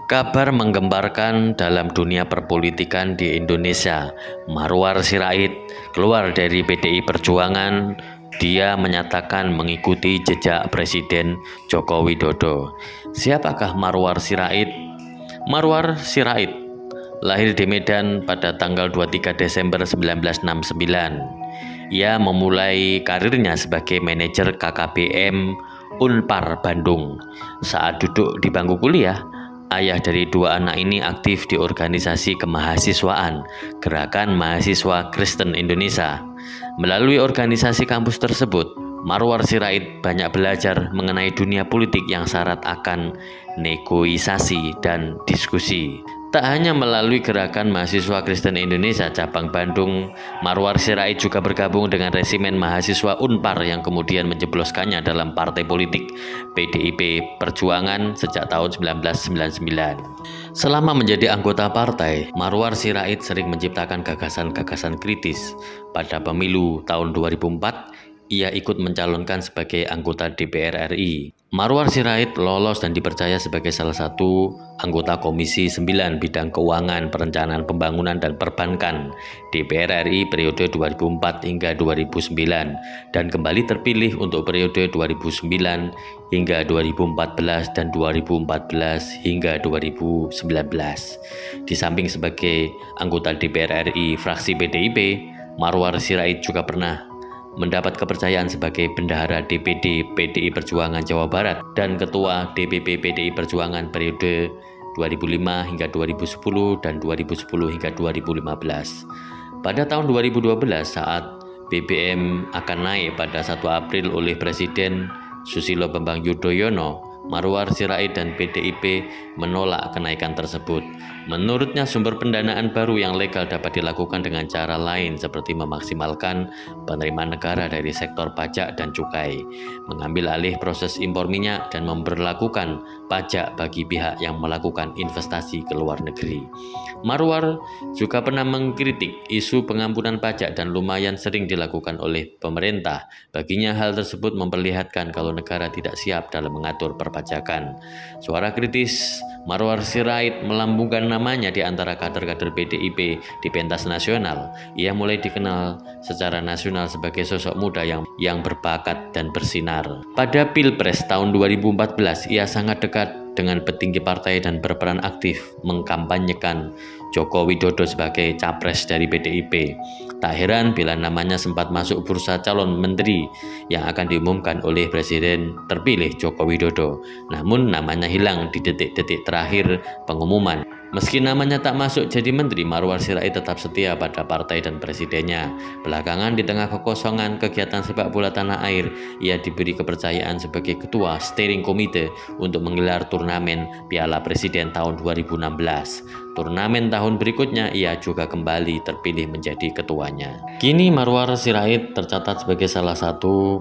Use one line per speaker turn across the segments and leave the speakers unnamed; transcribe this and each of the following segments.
Kabar menggemparkan dalam dunia perpolitikan di Indonesia. Marwar Sirait keluar dari PDI Perjuangan. Dia menyatakan mengikuti jejak Presiden Joko Widodo. Siapakah Marwar Sirait? Marwar Sirait lahir di Medan pada tanggal 23 Desember 1969. Ia memulai karirnya sebagai manajer KKBM Unpar Bandung. Saat duduk di bangku kuliah, ayah dari dua anak ini aktif di organisasi kemahasiswaan Gerakan Mahasiswa Kristen Indonesia. Melalui organisasi kampus tersebut, Marwar Sirait banyak belajar mengenai dunia politik yang syarat akan negosiasi dan diskusi. Tak hanya melalui Gerakan Mahasiswa Kristen Indonesia cabang Bandung, Marwar Sirait juga bergabung dengan resimen mahasiswa Unpar yang kemudian menjebloskannya dalam partai politik PDIP Perjuangan sejak tahun 1999. Selama menjadi anggota partai, Marwar Sirait sering menciptakan gagasan-gagasan kritis. Pada pemilu tahun 2004, ia ikut mencalonkan sebagai anggota DPR RI. Marwar Sirait lolos dan dipercaya sebagai salah satu anggota Komisi 9 Bidang Keuangan, Perencanaan Pembangunan dan Perbankan DPR RI periode 2004 hingga 2009 dan kembali terpilih untuk periode 2009 hingga 2014 dan 2014 hingga 2019. Di samping sebagai anggota DPR RI fraksi PDIP, Marwar Sirait juga pernah mendapat kepercayaan sebagai bendahara DPD PDI Perjuangan Jawa Barat dan ketua DPP PDI Perjuangan periode 2005 hingga 2010 dan 2010 hingga 2015. Pada tahun 2012 saat BBM akan naik pada 1 April oleh Presiden Susilo Bambang Yudhoyono, Marwar Sirait dan PDIP menolak kenaikan tersebut. Menurutnya sumber pendanaan baru yang legal dapat dilakukan dengan cara lain seperti memaksimalkan penerimaan negara dari sektor pajak dan cukai, mengambil alih proses impor minyak dan memberlakukan pajak bagi pihak yang melakukan investasi ke luar negeri. Marwar juga pernah mengkritik isu pengampunan pajak dan lumayan sering dilakukan oleh pemerintah. Baginya hal tersebut memperlihatkan kalau negara tidak siap dalam mengatur perpajakan. Suara kritis Marwar Sirait melambungkan namanya di antara kader-kader PDIP di pentas nasional. Ia mulai dikenal secara nasional sebagai sosok muda yang berbakat dan bersinar. Pada Pilpres tahun 2014, ia sangat dekat dengan petinggi partai dan berperan aktif mengkampanyekan Joko Widodo sebagai capres dari PDIP. Tak heran bila namanya sempat masuk bursa calon menteri yang akan diumumkan oleh Presiden terpilih Joko Widodo. Namun namanya hilang di detik-detik terakhir pengumuman. Meski namanya tak masuk jadi menteri, Marwar Sirait tetap setia pada partai dan presidennya. Belakangan di tengah kekosongan kegiatan sepak bola tanah air, ia diberi kepercayaan sebagai ketua steering komite untuk menggelar turnamen Piala Presiden tahun 2016. Turnamen tahun berikutnya ia juga kembali terpilih menjadi ketuanya. Kini Marwar Sirait tercatat sebagai salah satu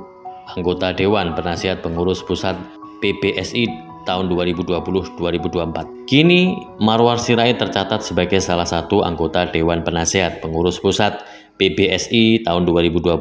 anggota Dewan Penasihat Pengurus Pusat PBSI tahun 2020-2024. Kini Marwar Sirait tercatat sebagai salah satu anggota Dewan Penasihat Pengurus Pusat PBSI tahun 2020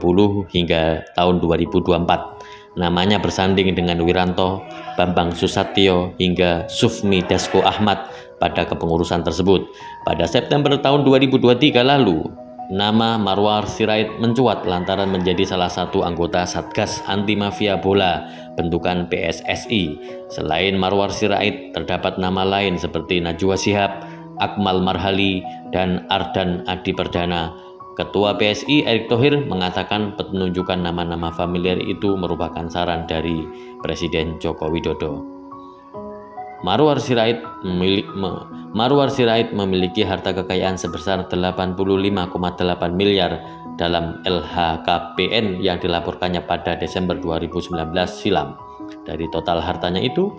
hingga tahun 2024. Namanya bersanding dengan Wiranto, Bambang Susatyo hingga Sufmi Dasko Ahmad pada kepengurusan tersebut. Pada September tahun 2023 lalu, nama Marwar Sirait mencuat lantaran menjadi salah satu anggota Satgas Anti Mafia Bola bentukan PSSI. Selain Marwar Sirait, terdapat nama lain seperti Najwa Shihab, Akmal Marhali, dan Ardan Adi Perdana. Ketua PSI Erick Thohir mengatakan penunjukan nama-nama familiar itu merupakan saran dari Presiden Joko Widodo. Marwar Sirait memiliki harta kekayaan sebesar 85,8 miliar dalam LHKPN yang dilaporkannya pada Desember 2019 silam. Dari total hartanya itu,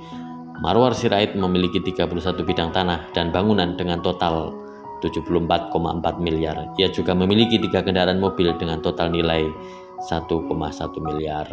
Marwar Sirait memiliki 31 bidang tanah dan bangunan dengan total 74,4 miliar. Ia juga memiliki 3 kendaraan mobil dengan total nilai 1,1 miliar.